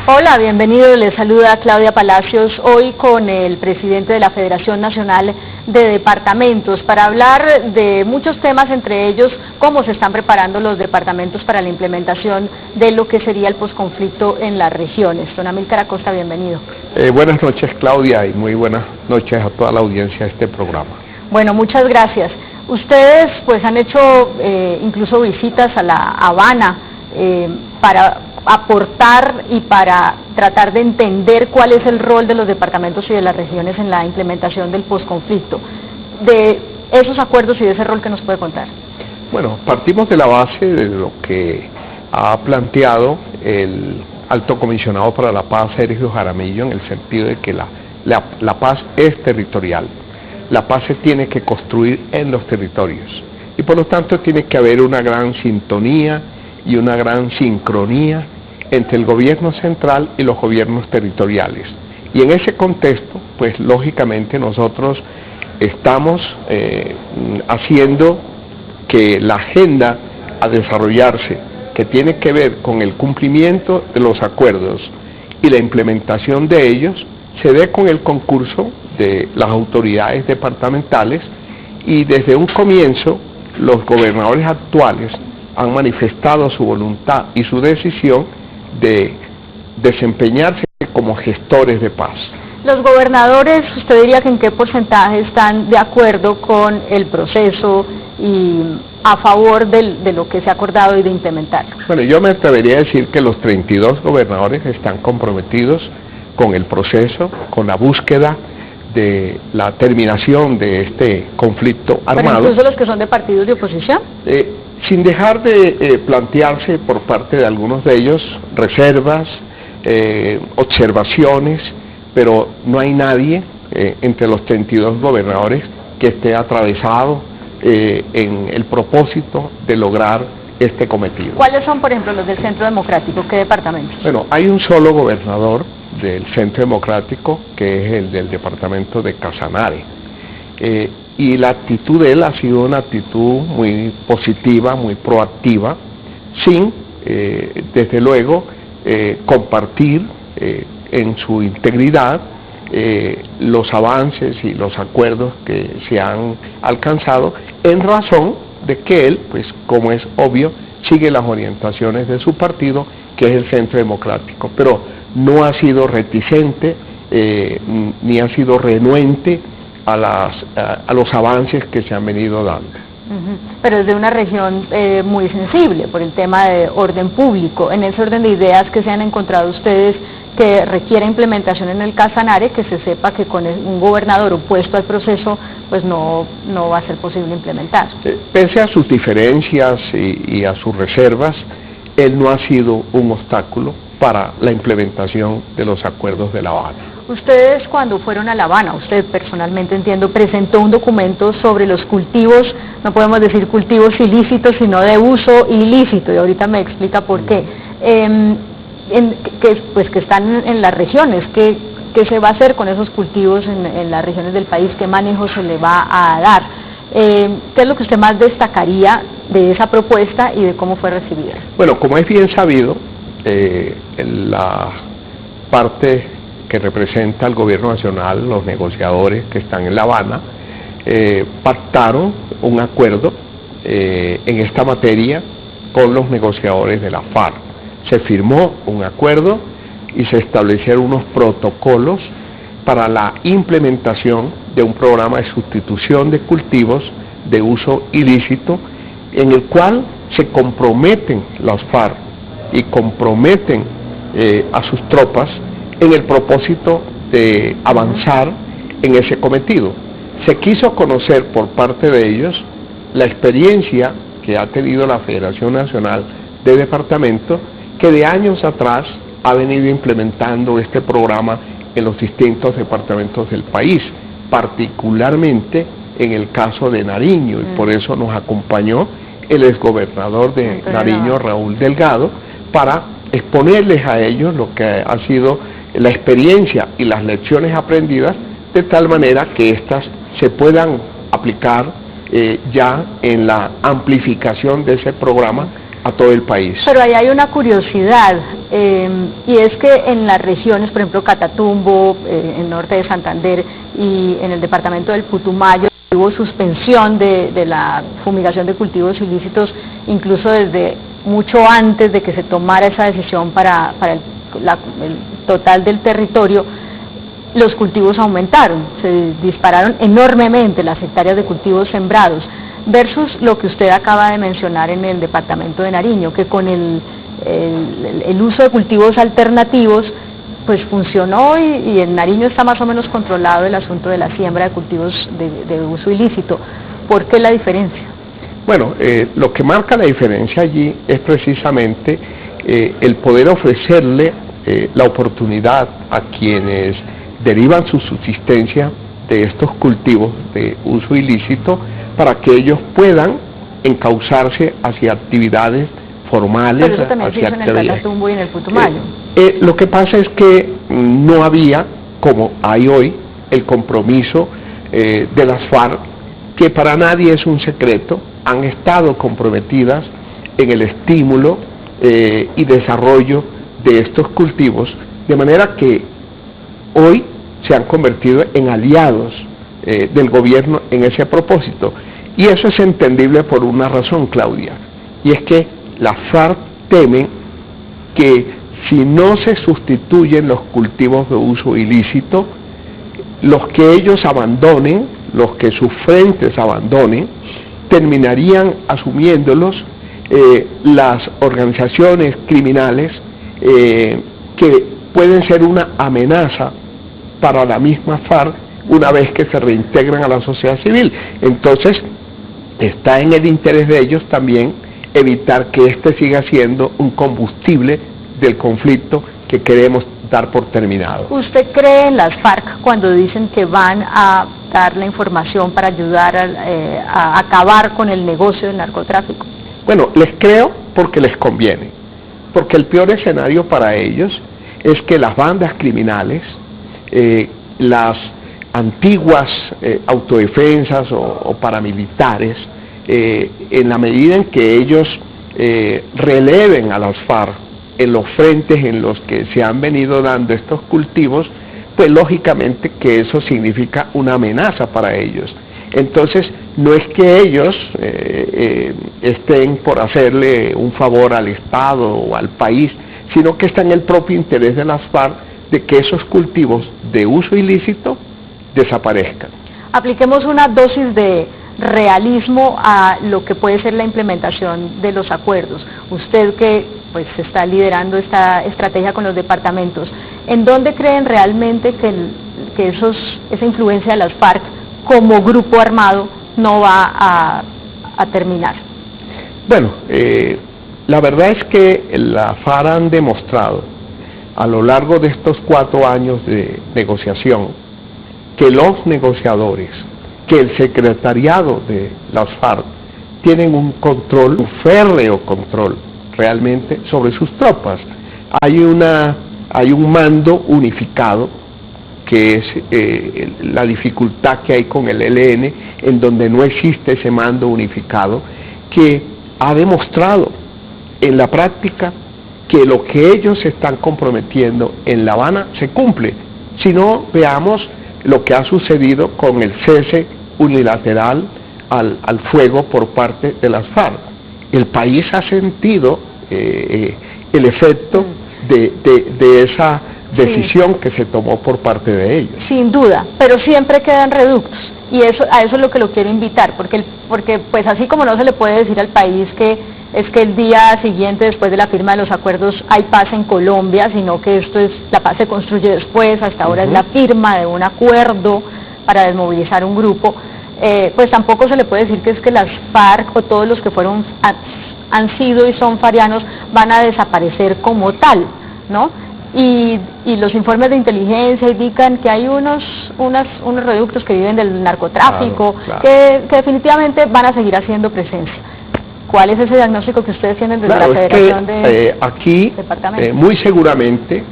Hola, bienvenido, les saluda Claudia Palacios, hoy con el presidente de la Federación Nacional de Departamentos, para hablar de muchos temas, entre ellos cómo se están preparando los departamentos para la implementación de lo que sería el posconflicto en las regiones. Don Amílcar Acosta, bienvenido. Buenas noches, Claudia, y muy buenas noches a toda la audiencia de este programa. Bueno, muchas gracias. Ustedes pues han hecho incluso visitas a La Habana para aportar y para tratar de entender cuál es el rol de los departamentos y de las regiones en la implementación del posconflicto. De esos acuerdos y de ese rol, ¿qué nos puede contar? Bueno, partimos de la base de lo que ha planteado el Alto Comisionado para la Paz, Sergio Jaramillo, en el sentido de que la paz es territorial. La paz se tiene que construir en los territorios y por lo tanto tiene que haber una gran sintonía y una gran sincronía entre el gobierno central y los gobiernos territoriales. Y en ese contexto, pues lógicamente nosotros estamos haciendo que la agenda a desarrollarse, que tiene que ver con el cumplimiento de los acuerdos y la implementación de ellos, se dé con el concurso de las autoridades departamentales, y desde un comienzo los gobernadores actuales han manifestado su voluntad y su decisión de desempeñarse como gestores de paz. Los gobernadores, ¿usted diría que en qué porcentaje están de acuerdo con el proceso y a favor de lo que se ha acordado y de implementarlo? Bueno, yo me atrevería a decir que los 32 gobernadores están comprometidos con el proceso, con la búsqueda de la terminación de este conflicto armado. ¿Pero incluso los que son de partidos de oposición? Sin dejar de plantearse por parte de algunos de ellos reservas, observaciones, pero no hay nadie entre los 32 gobernadores que esté atravesado en el propósito de lograr este cometido. ¿Cuáles son, por ejemplo, los del Centro Democrático? ¿Qué departamentos? Bueno, hay un solo gobernador del Centro Democrático, que es el del departamento de Casanare, y la actitud de él ha sido una actitud muy positiva, muy proactiva, sin, desde luego, compartir en su integridad los avances y los acuerdos que se han alcanzado, en razón de que él, pues como es obvio, sigue las orientaciones de su partido, que es el Centro Democrático, pero no ha sido reticente ni ha sido renuente a los avances que se han venido dando. Pero es de una región muy sensible por el tema de orden público. En ese orden de ideas, que se han encontrado ustedes que requiere implementación en el Casanare, que se sepa que con un gobernador opuesto al proceso pues no va a ser posible implementar? Pese a sus diferencias y a sus reservas, él no ha sido un obstáculo para la implementación de los acuerdos de La Habana. Ustedes, cuando fueron a La Habana, usted personalmente, entiendo, presentó un documento sobre los cultivos, no podemos decir cultivos ilícitos, sino de uso ilícito, y ahorita me explica por qué, que están en las regiones. ¿Qué se va a hacer con esos cultivos en las regiones del país? ¿Qué manejo se le va a dar? ¿Qué es lo que usted más destacaría de esa propuesta y de cómo fue recibida? Bueno, como es bien sabido, la parte que representa al gobierno nacional, los negociadores que están en La Habana, pactaron un acuerdo en esta materia con los negociadores de la FARC. Se firmó un acuerdo y se establecieron unos protocolos para la implementación de un programa de sustitución de cultivos de uso ilícito, en el cual se comprometen las FARC y comprometen a sus tropas en el propósito de avanzar en ese cometido. Se quiso conocer por parte de ellos la experiencia que ha tenido la Federación Nacional de Departamentos, que de años atrás ha venido implementando este programa en los distintos departamentos del país, particularmente en el caso de Nariño, y por eso nos acompañó el exgobernador de Nariño, Raúl Delgado, para exponerles a ellos lo que ha sido la experiencia y las lecciones aprendidas, de tal manera que éstas se puedan aplicar ya en la amplificación de ese programa a todo el país. Pero ahí hay una curiosidad, y es que en las regiones, por ejemplo, Catatumbo, en el norte de Santander y en el departamento del Putumayo, hubo suspensión de la fumigación de cultivos ilícitos, incluso desde mucho antes de que se tomara esa decisión para el total del territorio. Los cultivos aumentaron, se dispararon enormemente las hectáreas de cultivos sembrados, versus lo que usted acaba de mencionar en el departamento de Nariño, que con el uso de cultivos alternativos pues funcionó, y en Nariño está más o menos controlado el asunto de la siembra de cultivos de uso ilícito. ¿Por qué la diferencia? Bueno, lo que marca la diferencia allí es precisamente el poder ofrecerle la oportunidad a quienes derivan su subsistencia de estos cultivos de uso ilícito, para que ellos puedan encauzarse hacia actividades formales. Pero eso también se hizo en el Catatumbo y en el Putumayo. Lo que pasa es que no había, como hay hoy, el compromiso de las FARC, que para nadie es un secreto, han estado comprometidas en el estímulo y desarrollo de estos cultivos, de manera que hoy se han convertido en aliados del gobierno en ese propósito. Y eso es entendible por una razón, Claudia, y es que las FARC temen que si no se sustituyen los cultivos de uso ilícito, los que ellos abandonen, los que sus frentes abandonen, terminarían asumiéndolos las organizaciones criminales que pueden ser una amenaza para la misma FARC una vez que se reintegran a la sociedad civil. Entonces, está en el interés de ellos también evitar que este siga siendo un combustible del conflicto que queremos dar por terminado. ¿Usted cree en las FARC cuando dicen que van a dar la información para ayudar a acabar con el negocio del narcotráfico? Bueno, les creo porque les conviene, porque el peor escenario para ellos es que las bandas criminales, las antiguas autodefensas o paramilitares, en la medida en que ellos releven a las FARC en los frentes en los que se han venido dando estos cultivos, pues lógicamente que eso significa una amenaza para ellos. Entonces, no es que ellos estén por hacerle un favor al Estado o al país, sino que está en el propio interés de las FARC de que esos cultivos de uso ilícito desaparezcan. Apliquemos una dosis de realismo a lo que puede ser la implementación de los acuerdos. Usted que pues está liderando esta estrategia con los departamentos, ¿en dónde creen realmente que esa influencia de las FARC como grupo armado no va a terminar? Bueno, la verdad es que la FARC han demostrado a lo largo de estos 4 años de negociación que los negociadores, que el secretariado de las FARC tienen un control, un férreo control realmente sobre sus tropas. Hay un mando unificado, que es la dificultad que hay con el ELN, en donde no existe ese mando unificado, que ha demostrado en la práctica que lo que ellos están comprometiendo en La Habana se cumple. Si no, veamos lo que ha sucedido con el cese unilateral al fuego por parte de las FARC. El país ha sentido el efecto de esa decisión que se tomó por parte de ellos. Sin duda, pero siempre quedan reductos, y a eso es lo que lo quiero invitar, porque pues así como no se le puede decir al país que el día siguiente, después de la firma de los acuerdos, hay paz en Colombia, sino que la paz se construye después. Hasta ahora es la firma de un acuerdo para desmovilizar un grupo. Pues tampoco se le puede decir que es que las FARC o todos los que han sido y son farianos van a desaparecer como tal, ¿no? Y los informes de inteligencia indican que hay unos reductos que viven del narcotráfico, claro. Que definitivamente van a seguir haciendo presencia. ¿Cuál es ese diagnóstico que ustedes tienen desde la Federación de aquí, muy seguramente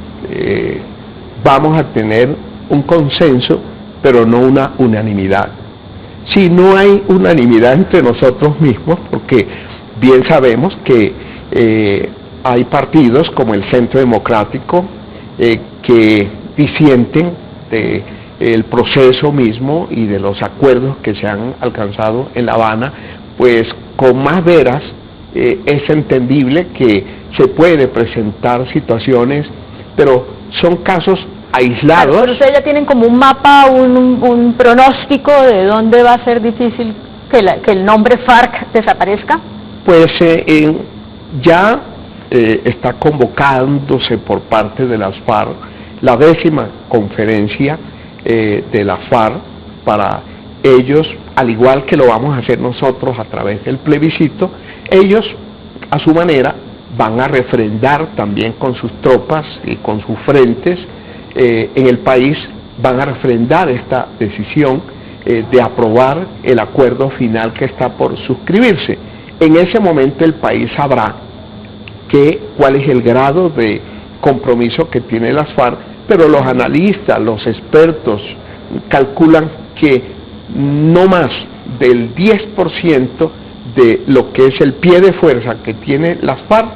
vamos a tener un consenso, pero no una unanimidad. Si no hay unanimidad entre nosotros mismos, porque bien sabemos que Hay partidos como el Centro Democrático que disienten del proceso mismo y de los acuerdos que se han alcanzado en La Habana, pues con más veras es entendible que se puede presentar situaciones, pero son casos aislados. Claro, pero ustedes ya tienen como un mapa, un pronóstico de dónde va a ser difícil que el nombre FARC desaparezca. Pues ya está convocándose por parte de las FARC la 10ª conferencia de la FARC para ellos, al igual que lo vamos a hacer nosotros a través del plebiscito. Ellos a su manera van a refrendar también con sus tropas y con sus frentes en el país, van a refrendar esta decisión de aprobar el acuerdo final que está por suscribirse. En ese momento el país sabrá cuál es el grado de compromiso que tiene las FARC, pero los analistas, los expertos calculan que no más del 10% de lo que es el pie de fuerza que tiene las FARC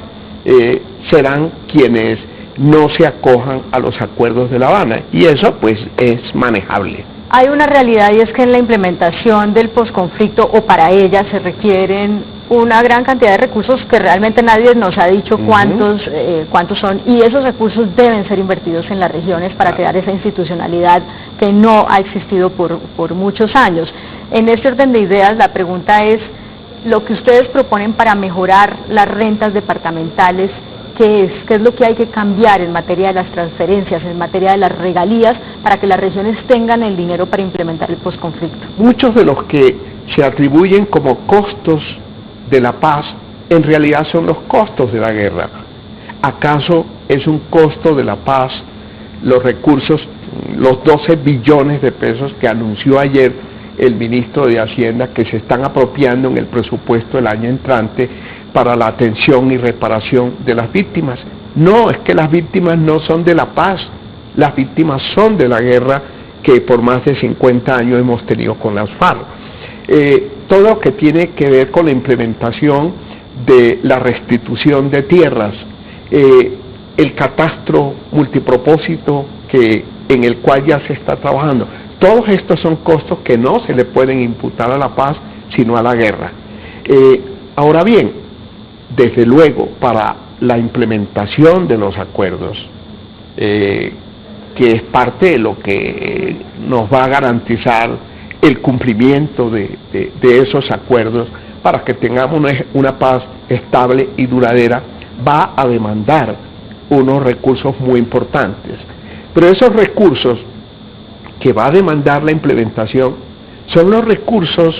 serán quienes no se acojan a los acuerdos de La Habana, y eso pues es manejable. Hay una realidad, y es que en la implementación del posconflicto, o para ella, se requieren una gran cantidad de recursos que realmente nadie nos ha dicho cuántos son, y esos recursos deben ser invertidos en las regiones para crear esa institucionalidad que no ha existido por muchos años. En este orden de ideas, la pregunta es, lo que ustedes proponen para mejorar las rentas departamentales, ¿qué es lo que hay que cambiar en materia de las transferencias, en materia de las regalías, para que las regiones tengan el dinero para implementar el posconflicto? Muchos de los que se atribuyen como costos de la paz, en realidad son los costos de la guerra. ¿Acaso es un costo de la paz los recursos, los 12 billones de pesos que anunció ayer el ministro de Hacienda, que se están apropiando en el presupuesto del año entrante para la atención y reparación de las víctimas? No, es que las víctimas no son de la paz, las víctimas son de la guerra que por más de 50 años hemos tenido con las FARC. Todo lo que tiene que ver con la implementación de la restitución de tierras, el catastro multipropósito en el cual ya se está trabajando, todos estos son costos que no se le pueden imputar a la paz, sino a la guerra. Ahora bien, desde luego, para la implementación de los acuerdos, que es parte de lo que nos va a garantizar el cumplimiento de esos acuerdos para que tengamos una paz estable y duradera, va a demandar unos recursos muy importantes. Pero esos recursos que va a demandar la implementación son los recursos,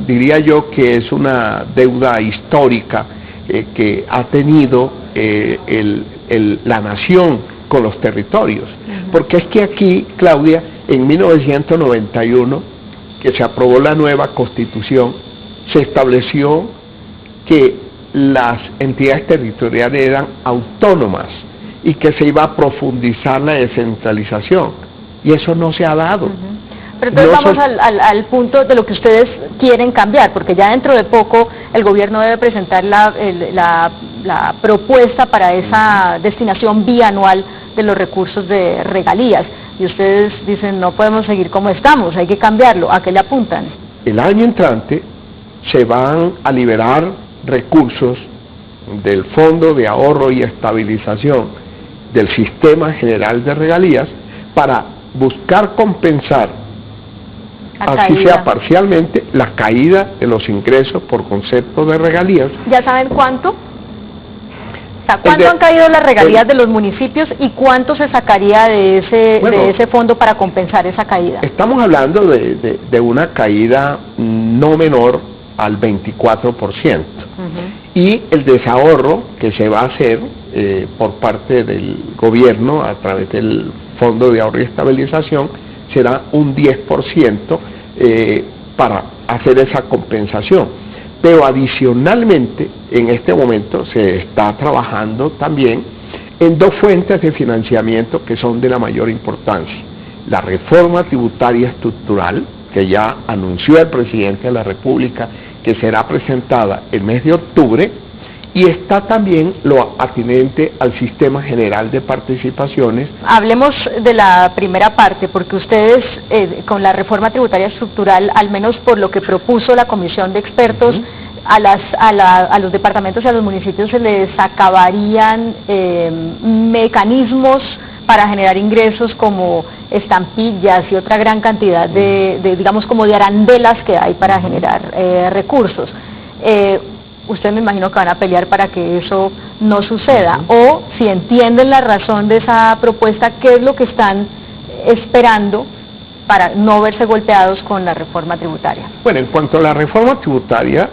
diría yo que es una deuda histórica que ha tenido la nación con los territorios. Porque es que aquí, Claudia, en 1991, que se aprobó la nueva Constitución, se estableció que las entidades territoriales eran autónomas y que se iba a profundizar la descentralización, y eso no se ha dado. Pero entonces vamos al punto de lo que ustedes quieren cambiar, porque ya dentro de poco el gobierno debe presentar la propuesta para esa destinación bianual de los recursos de regalías, y ustedes dicen no podemos seguir como estamos, hay que cambiarlo. ¿A qué le apuntan? El año entrante se van a liberar recursos del Fondo de Ahorro y Estabilización del Sistema General de Regalías para buscar compensar, así sea parcialmente, la caída de los ingresos por concepto de regalías. ¿Ya saben cuánto? O sea, ¿cuánto han caído las regalías de los municipios y cuánto se sacaría de ese fondo para compensar esa caída? Estamos hablando de una caída no menor al 24%. Y el desahorro que se va a hacer por parte del gobierno a través del Fondo de Ahorro y Estabilización será un 10% para hacer esa compensación. Pero adicionalmente, en este momento se está trabajando también en dos fuentes de financiamiento que son de la mayor importancia. La reforma tributaria estructural, que ya anunció el presidente de la República que será presentada el mes de octubre, y está también lo atinente al Sistema General de Participaciones. Hablemos de la primera parte, porque ustedes con la reforma tributaria estructural, al menos por lo que propuso la comisión de expertos, a los departamentos y a los municipios se les acabarían mecanismos para generar ingresos como estampillas y otra gran cantidad digamos, como de arandelas que hay para generar recursos. Usted me imagino que van a pelear para que eso no suceda, o si entienden la razón de esa propuesta, ¿qué es lo que están esperando para no verse golpeados con la reforma tributaria? Bueno, en cuanto a la reforma tributaria,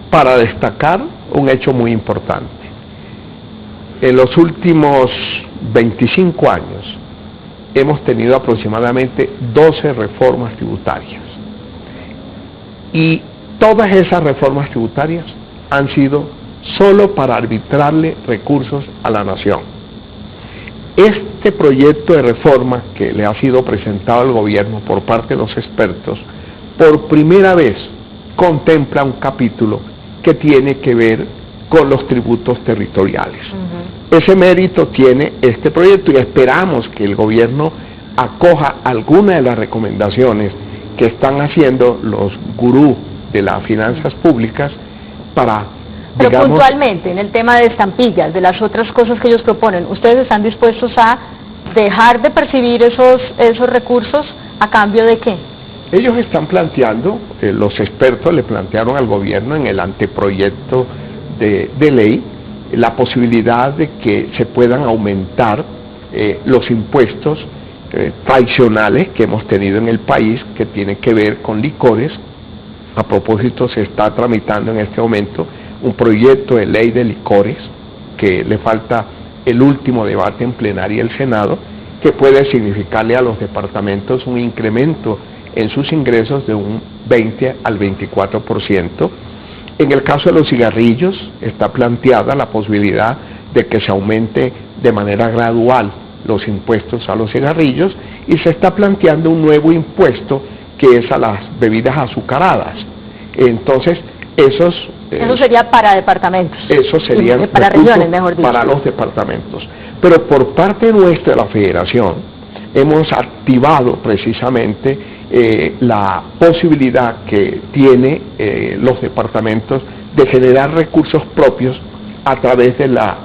para destacar un hecho muy importante. En los últimos 25 años hemos tenido aproximadamente 12 reformas tributarias, y todas esas reformas tributarias han sido solo para arbitrarle recursos a la nación. Este proyecto de reforma que le ha sido presentado al gobierno por parte de los expertos, por primera vez contempla un capítulo que tiene que ver con los tributos territoriales. Ese mérito tiene este proyecto y esperamos que el gobierno acoja alguna de las recomendaciones que están haciendo los gurús de las finanzas públicas para, pero digamos, puntualmente, en el tema de estampillas, de las otras cosas que ellos proponen, ¿ustedes están dispuestos a dejar de percibir esos recursos a cambio de qué? Ellos están planteando, los expertos le plantearon al gobierno en el anteproyecto de ley, la posibilidad de que se puedan aumentar los impuestos tradicionales que hemos tenido en el país, que tienen que ver con licores. A propósito, se está tramitando en este momento un proyecto de ley de licores, que le falta el último debate en plenaria del Senado, que puede significarle a los departamentos un incremento en sus ingresos de un 20 al 24%. En el caso de los cigarrillos, está planteada la posibilidad de que se aumente de manera gradual los impuestos a los cigarrillos, y se está planteando un nuevo impuesto que es a las bebidas azucaradas. Entonces, eso sería para departamentos. Eso sería para regiones, mejor dicho. Para los departamentos. Pero por parte nuestra de la Federación, hemos activado precisamente la posibilidad que tiene los departamentos de generar recursos propios a través de la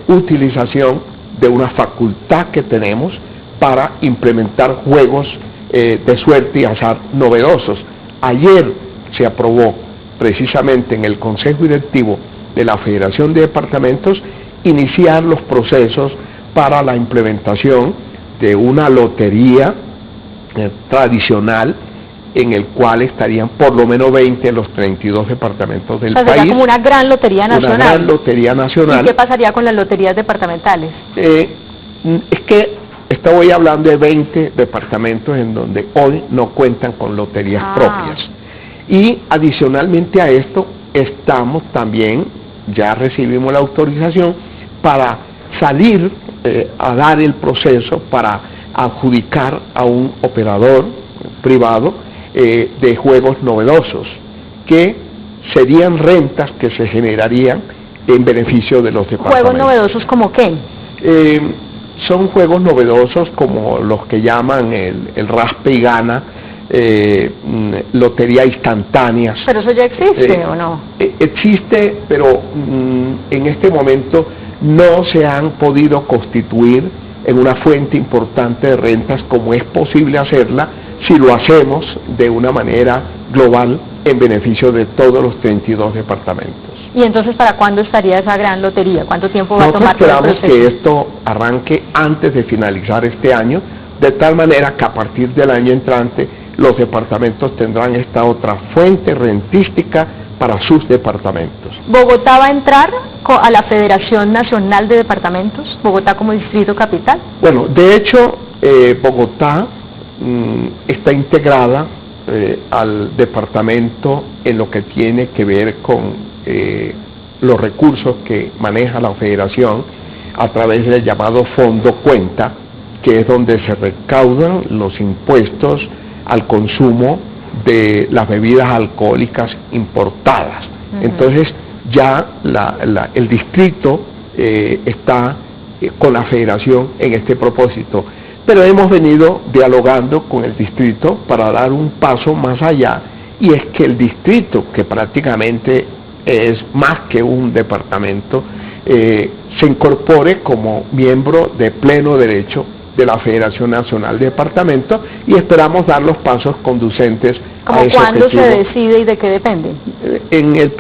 utilización de una facultad que tenemos para implementar juegos de suerte y azar novedosos. Ayer se aprobó precisamente en el Consejo Directivo de la Federación de Departamentos iniciar los procesos para la implementación de una lotería tradicional, en el cual estarían por lo menos 20 de los 32 departamentos del país. Sería como una gran lotería nacional. Una gran lotería nacional. ¿Y qué pasaría con las loterías departamentales? Es que estoy hablando de 20 departamentos en donde hoy no cuentan con loterías propias. Y adicionalmente a esto, estamos también, ya recibimos la autorización para salir a dar el proceso para adjudicar a un operador privado de juegos novedosos, que serían rentas que se generarían en beneficio de los departamentos. ¿Juegos novedosos como qué? Son juegos novedosos como los que llaman el raspe y gana, lotería instantánea. ¿Pero eso ya existe o no? Existe, pero en este momento no se han podido constituir en una fuente importante de rentas como es posible hacerla si lo hacemos de una manera global en beneficio de todos los 32 departamentos. ¿Y entonces para cuándo estaría esa gran lotería? ¿Cuánto tiempo va a tomar? Nosotros esperamos que esto arranque antes de finalizar este año, de tal manera que a partir del año entrante los departamentos tendrán esta otra fuente rentística para sus departamentos. ¿Bogotá va a entrar a la Federación Nacional de Departamentos? ¿Bogotá como distrito capital? Bueno, de hecho, Bogotá está integrada al departamento en lo que tiene que ver con los recursos que maneja la Federación a través del llamado Fondo Cuenta, que es donde se recaudan los impuestos al consumo de las bebidas alcohólicas importadas. Entonces, ya el distrito está con la federación en este propósito. Pero hemos venido dialogando con el distrito para dar un paso más allá, y es que el distrito, que prácticamente es más que un departamento, se incorpore como miembro de pleno derecho de la Federación Nacional de Departamentos, y esperamos dar los pasos conducentes a ese ¿Cuándo objetivo. se decide y de qué depende? En el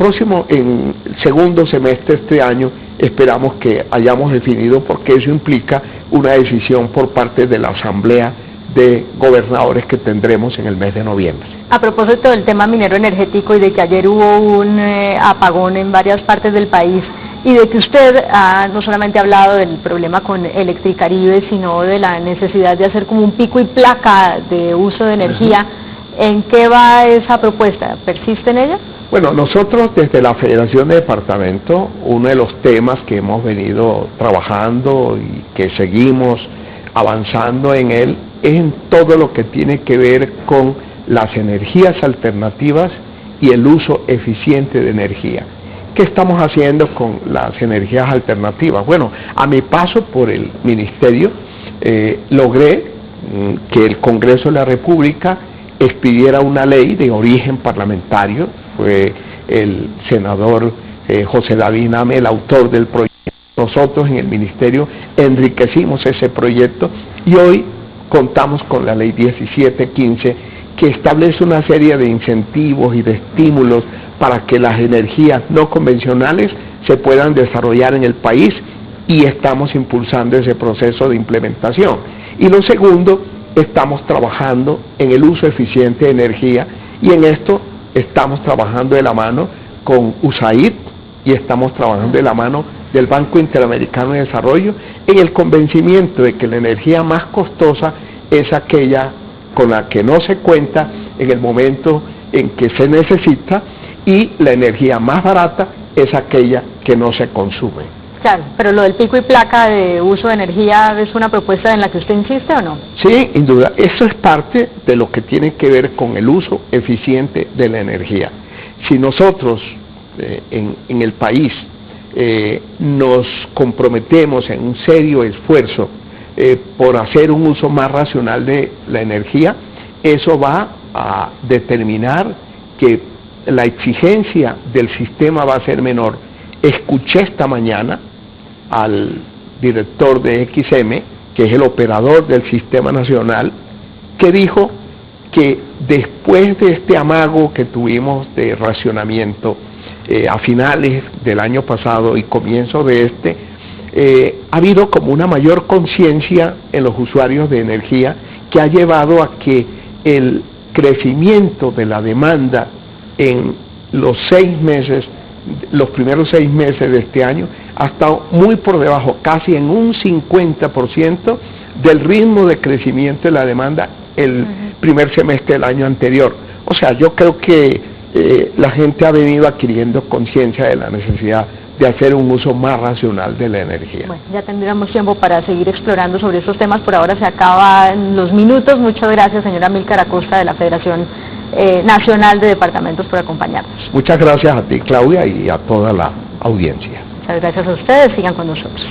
segundo semestre de este año esperamos que hayamos definido, porque eso implica una decisión por parte de la Asamblea de Gobernadores que tendremos en el mes de noviembre. A propósito del tema minero energético y de que ayer hubo un apagón en varias partes del país, y de que usted no solamente ha hablado del problema con Electricaribe, sino de la necesidad de hacer como un pico y placa de uso de energía, ¿en qué va esa propuesta? ¿Persiste en ella? Bueno, nosotros desde la Federación de Departamentos, uno de los temas que hemos venido trabajando y que seguimos avanzando en él, es en todo lo que tiene que ver con las energías alternativas y el uso eficiente de energía. ¿Qué estamos haciendo con las energías alternativas? Bueno, a mi paso por el ministerio logré que el Congreso de la República expidiera una ley de origen parlamentario. Fue el senador José David Name el autor del proyecto. Nosotros en el ministerio enriquecimos ese proyecto y hoy contamos con la ley 1715, que establece una serie de incentivos y de estímulos para que las energías no convencionales se puedan desarrollar en el país, y estamos impulsando ese proceso de implementación. Y lo segundo, estamos trabajando en el uso eficiente de energía, y en esto estamos trabajando de la mano con USAID y estamos trabajando de la mano del Banco Interamericano de Desarrollo, en el convencimiento de que la energía más costosa es aquella con la que no se cuenta en el momento en que se necesita, y la energía más barata es aquella que no se consume. Claro, pero lo del pico y placa de uso de energía, ¿es una propuesta en la que usted insiste o no? Sí, sin duda, eso es parte de lo que tiene que ver con el uso eficiente de la energía. Si nosotros en el país nos comprometemos en un serio esfuerzo por hacer un uso más racional de la energía, eso va a determinar que la exigencia del sistema va a ser menor. Escuché esta mañana al director de XM, que es el operador del sistema nacional, que dijo que después de este amago que tuvimos de racionamiento a finales del año pasado y comienzo de este, ha habido como una mayor conciencia en los usuarios de energía, que ha llevado a que el crecimiento de la demanda en los primeros 6 meses de este año ha estado muy por debajo, casi en un 50% del ritmo de crecimiento de la demanda el primer semestre del año anterior. O sea, yo creo que la gente ha venido adquiriendo conciencia de la necesidad de hacer un uso más racional de la energía. Bueno, ya tendremos tiempo para seguir explorando sobre estos temas. Por ahora se acaban los minutos. Muchas gracias, señora Amílcar Acosta, de la Federación Nacional de Departamentos, por acompañarnos. Muchas gracias a ti, Claudia, y a toda la audiencia. Muchas gracias a ustedes. Sigan con nosotros.